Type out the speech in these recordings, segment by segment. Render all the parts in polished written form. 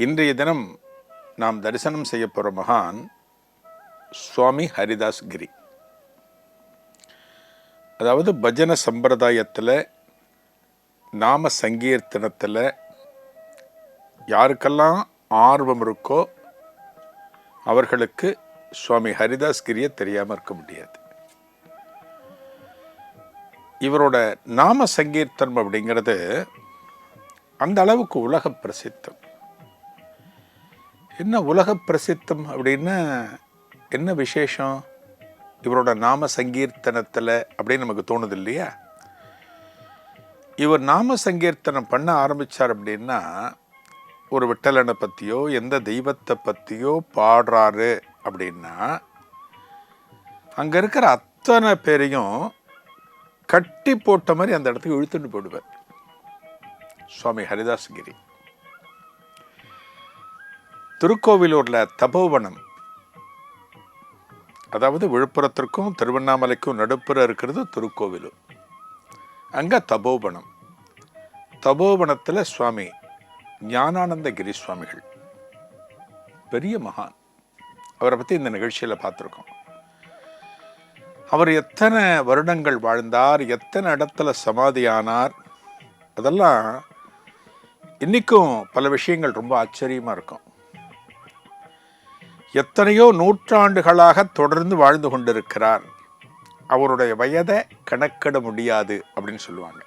இன்றைய தினம் நாம் தரிசனம் செய்ய போகிற மகான் சுவாமி ஹரிதாஸ் கிரி. அதாவது பஜன சம்பிரதாயத்தில், நாம சங்கீர்த்தனத்தில் யாருக்கெல்லாம் ஆர்வம் இருக்கோ அவர்களுக்கு சுவாமி ஹரிதாஸ் கிரியை தெரியாமல் இருக்க முடியாது. இவரோட நாம சங்கீர்த்தனம் அப்படிங்கிறது அந்த அளவுக்கு உலக பிரசித்தம். என்ன உலக பிரசித்தம் அப்படின்னா என்ன விசேஷம் இவரோட நாம சங்கீர்த்தனத்தில் அப்படின்னு நமக்கு தோணுது இல்லையா? இவர் நாம சங்கீர்த்தனம் பண்ண ஆரம்பித்தார் அப்படின்னா ஒரு விட்டலனை பற்றியோ எந்த தெய்வத்தை பற்றியோ பாடுறாரு அப்படின்னா அங்கே இருக்கிற அத்தனை பேரையும் கட்டி போட்ட மாதிரி அந்த இடத்துக்கு இழுத்துட்டு போடுவார் சுவாமி ஹரிதாஸ் கிரி. திருக்கோவிலூரில் தபோவனம், அதாவது விழுப்புரத்திற்கும் திருவண்ணாமலைக்கும் நடுப்புற இருக்கிறது திருக்கோவிலூர். அங்கே தபோவனம், தபோவனத்தில் சுவாமி ஞானானந்த கிரி சுவாமிகள் பெரிய மகான். அவரை பற்றி இந்த நிகழ்ச்சியில் பார்த்துருக்கோம். அவர் எத்தனை வருடங்கள் வாழ்ந்தார், எத்தனை இடத்துல சமாதியானார், அதெல்லாம் இன்றைக்கும் பல விஷயங்கள் ரொம்ப ஆச்சரியமாக இருக்கும். எத்தனையோ நூற்றாண்டுகளாக தொடர்ந்து வாழ்ந்து கொண்டிருக்கிறார். அவருடைய வயதை கணக்கிட முடியாது அப்படின்னு சொல்லுவாங்க.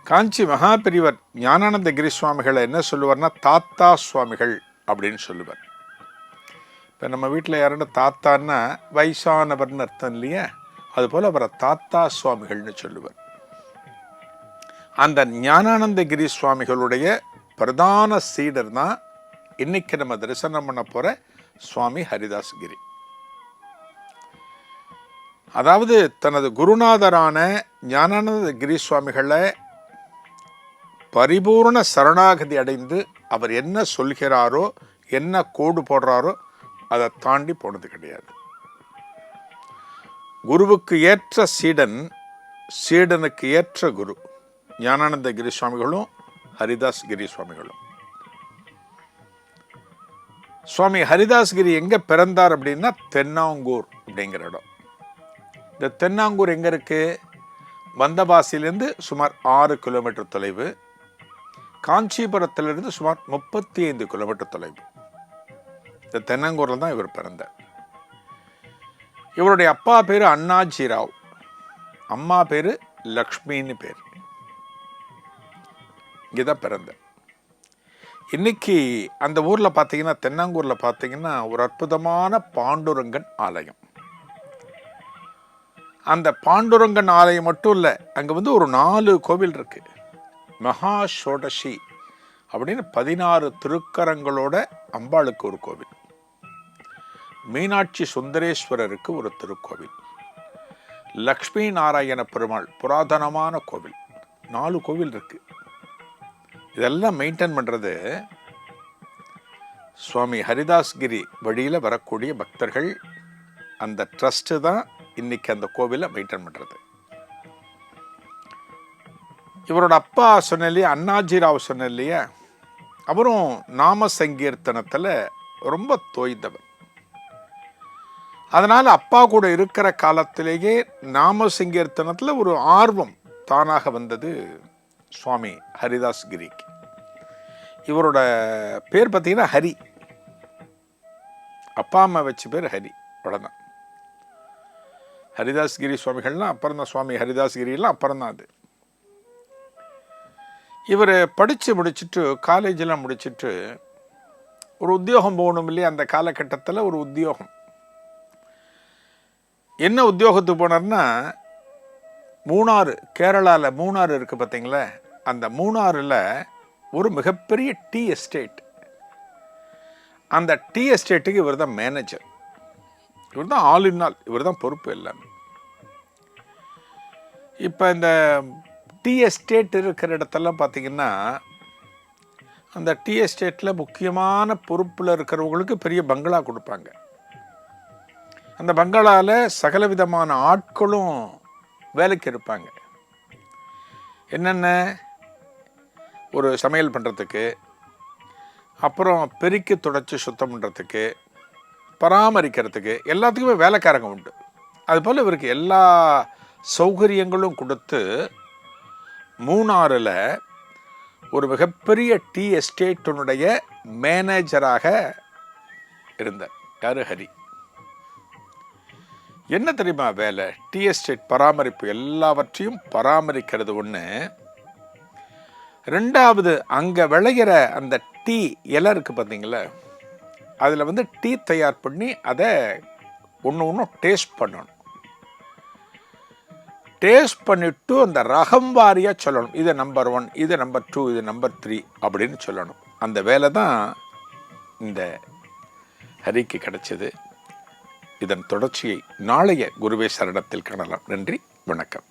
காஞ்சி மகாபெரிவர் ஞானானந்த கிரி சுவாமிகளை என்ன சொல்லுவார்னா தாத்தா சுவாமிகள் அப்படின்னு சொல்லுவார். இப்போ நம்ம வீட்டில் யாருன்னா தாத்தான்னா வயசானவர்னு அர்த்தம் இல்லையா? அதுபோல் அவரை தாத்தா சுவாமிகள்னு சொல்லுவார். அந்த ஞானானந்த கிரி சுவாமிகளுடைய பிரதான சீடர் தான் இன்னைக்கு நம்ம தரிசனம் பண்ண போற சுவாமி ஹரிதாஸ் கிரி. அதாவது தனது குருநாதரான ஞானானந்த கிரி சுவாமிகளை பரிபூர்ண சரணாகதி அடைந்து அவர் என்ன சொல்கிறாரோ, என்ன கோடு போடுறாரோ அதை தாண்டி போனது கிடையாது. குருவுக்கு ஏற்ற சீடன், சீடனுக்கு ஏற்ற குரு. ஞானானந்த கிரி சுவாமிகளும் ஹரிதாஸ் கிரி சுவாமிகளும். சுவாமி ஹரிதாஸ் கிரி எங்கே பிறந்தார் அப்படின்னா தென்னாங்கூர் அப்படிங்கிற இடம். இந்த தென்னாங்கூர் எங்கே இருக்கு? வந்தவாசியிலேருந்து சுமார் 6 கிலோமீட்டர் தொலைவு, காஞ்சிபுரத்திலிருந்து சுமார் 35 கிலோமீட்டர் தொலைவு. இந்த தென்னாங்கூரில் தான் இவர் பிறந்தார். இவருடைய அப்பா பேர் அண்ணாஜி ராவ், அம்மா பேர் லக்ஷ்மின்னு பேர். இங்கே தான் பிறந்தார். இன்னைக்கு அந்த ஊரில் பார்த்தீங்கன்னா, தென்னாங்கூரில் பார்த்தீங்கன்னா ஒரு அற்புதமான பாண்டுரங்கன் ஆலயம். அந்த பாண்டுரங்கன் ஆலயம் மட்டும் இல்லை, அங்கே ஒரு 4 கோவில் இருக்கு. மகா ஷோடசி அப்படின்னு 16 திருக்கரங்களோட அம்பாளுக்கு ஒரு கோவில், மீனாட்சி சுந்தரேஸ்வரருக்கு ஒரு திருக்கோவில், லக்ஷ்மி நாராயண பெருமாள் புராதனமான கோவில், 4 கோவில் இருக்கு. இதெல்லாம் மெயின்டைன் பண்ணுறது சுவாமி ஹரிதாஸ் கிரி வழியில் வரக்கூடிய பக்தர்கள். அந்த ட்ரஸ்ட்டு தான் இன்னைக்கு அந்த கோவிலை மெயின்டைன் பண்ணுறது. இவரோட அப்பா சொன்ன இல்லையா, அண்ணாஜி ராவ் சொன்ன இல்லையா, அவரும் நாம சங்கீர்த்தனத்தில் ரொம்ப தோய்ந்தவர். அதனால் அப்பா கூட இருக்கிற காலத்திலேயே நாம சங்கீர்த்தனத்தில் ஒரு ஆர்வம் தானாக வந்தது சுவாமி ஹரிதாஸ் கிரிக்கு. இவரோட பேர் பார்த்தீங்கன்னா ஹரி. அப்பா அம்மா வச்ச பேர் ஹரி. அவ்வளோதான். ஹரிதாஸ் கிரி சுவாமிகள்லாம் அப்புறம் தான், சுவாமி ஹரிதாஸ் கிரிலாம் அப்புறம் தான். அது இவர் படித்து முடிச்சுட்டு, காலேஜெலாம் முடிச்சுட்டு ஒரு உத்தியோகம் போகணும் இல்லையா? அந்த காலகட்டத்தில் ஒரு உத்தியோகம். என்ன உத்தியோகத்துக்கு போனார்னா, மூணாறு, கேரளாவில் மூணாறு இருக்குது பார்த்தீங்களா? அந்த மூணாறில் ஒரு மிகப்பெரிய டீ எஸ்டேட். அந்த டீ எஸ்டேட்டுக்கு இவர் தான் மேனேஜர். இவர் தான் ஆல் இன் ஆல், இவர் தான் பொறுப்பு எல்லாமே. இப்போ இந்த டீ எஸ்டேட் இருக்கிற இடத்தெல்லாம் பார்த்தீங்கன்னா, அந்த டீ எஸ்டேட்டில் முக்கியமான பொறுப்பில் இருக்கிறவங்களுக்கு பெரிய பங்களா கொடுப்பாங்க. அந்த பங்களாவில் சகலவிதமான ஆட்களும் வேலைக்கு இருப்பாங்க. என்னென்ன? ஒரு சமையல் பண்ணுறதுக்கு, அப்புறம் பெருக்கி தொடச்சி சுத்தம் பண்ணுறதுக்கு, பராமரிக்கிறதுக்கு எல்லாத்துக்குமே வேலைக்காரங்க உண்டு. அதுபோல் இவருக்கு எல்லா சௌகரியங்களும் கொடுத்து மூணாறில் ஒரு மிகப்பெரிய டீ எஸ்டேட்டினுடைய மேனேஜராக இருந்தார். யாரு? ஹரி. என்ன தெரியுமா வேலை? டீ எஸ்டேட் பராமரிப்பு, எல்லாவற்றையும் பராமரிக்கிறது ஒன்று. ரெண்டாவது, அங்கே விளைகிற அந்த டீ இலை இருக்குது பார்த்தீங்களா, அதில் டீ தயார் பண்ணி அதை ஒன்று ஒன்றும் டேஸ்ட் பண்ணணும். டேஸ்ட் பண்ணிவிட்டு அந்த ரகம் வாரியாக சொல்லணும். இது நம்பர் 1, இது நம்பர் 2, இது நம்பர் 3 அப்படின்னு சொல்லணும். அந்த வேலை தான் இந்த ஹரிக்கு கிடைச்சது. இதன் தொடர்ச்சியை நாளைய குருவே சரணத்தில் காணலாம். நன்றி, வணக்கம்.